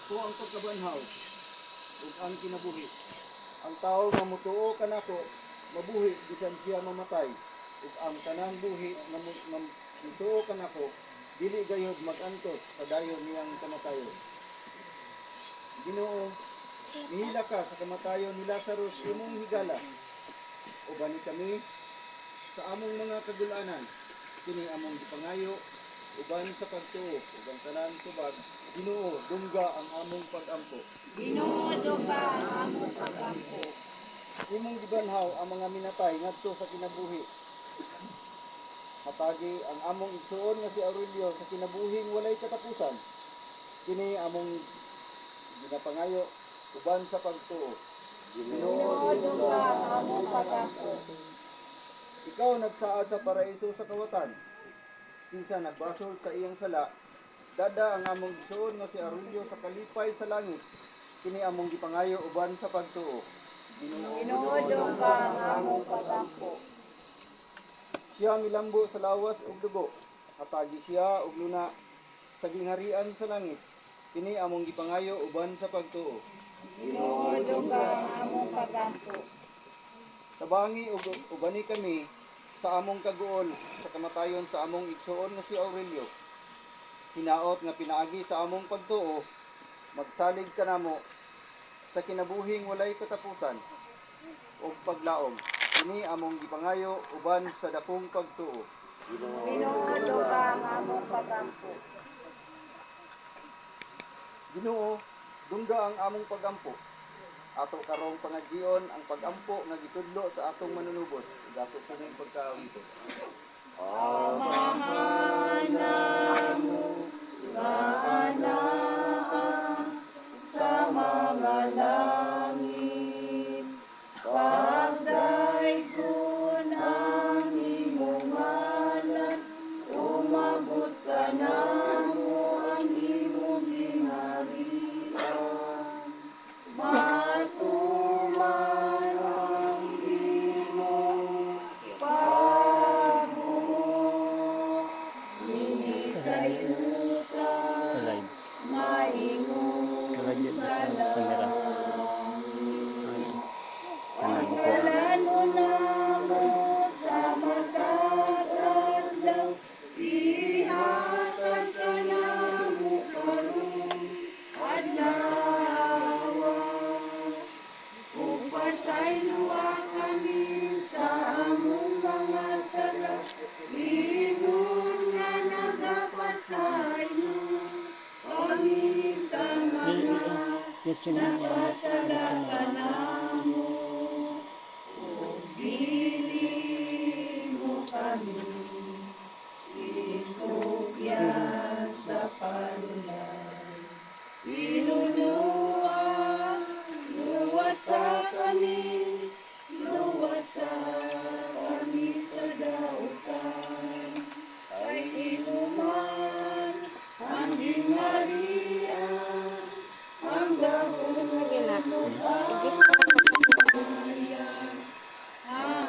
Ako ang pagkabanhaw ug ang kinabuhi. Ang tao nga motuo kanako mabuhi bisan siya mamatay. Ug ang tanang buhi nga motuo kanako dili gayud magantos padayon niyang kamatayon. Ginoo, mihila ka sa kamatayon ni Lazarus imong higala. Ubani kami sa among mga kagulanan, kini among gipangayo uban sa pagtuo ug ang tanan tubag. Ginoo, dungga ang among pag-ampo. Ginoo, dungga ang among pag-ampo. Imong gibanhaw ang mga minatay ngadto sa kinabuhi. Hatagi ang among igsuon nga si Aurelio sa kinabuhing walay katapusan. Kini among ginapangayo uban sa pagtuo. Ginoo, dungga ang among pag-ampo. Ikaw nagsaad sa paraiso sa kawatan. Kinsa nagbasol sa iyang sala, dada ang among igsuon nga si Aurelio sa kalipay sa langit. Kini among gipangayo uban sa pagtuo. Ginoo, dungga ang among pag-ampo. Siya milambo sa lawas ug dugo. Hatagi siya og luna sa gingharian sa langit. Kini among gipangayo uban sa pagtuo. Ginoo, dungga ang among pag-ampo. Tabangi ug ubani kami sa among kaguol sa kamatayon sa among igsuon nga si Aurelio. Hinaot nga pinaagi sa among pagtuo, magsalig kanamo sa kinabuhing walay katapusan ug paglaom. Kini among gipangayo uban sa dakong pagtuo. Ginoo, dungga ang among pag-ampo. Ginoo, dungga ang among pag-ampo. Ato karong pangagdion ang pag-ampo nga gitudlo sa atong manunubos. Gato pong pagkaawito. Amahan namo nga anak sa mga langit, pagdaigton ang imong ngalan, umabot ka namo ang imong gingharian. Matuman ang imong pagbuo, minisayutan, maingon sa langit. Pagkalano namo sa matag-adlaw, ihatag ka namo karon adlaw. Upasayloa kami sa among mga sala, ingon nga nagapasayo kami sa mga nakasala ka na.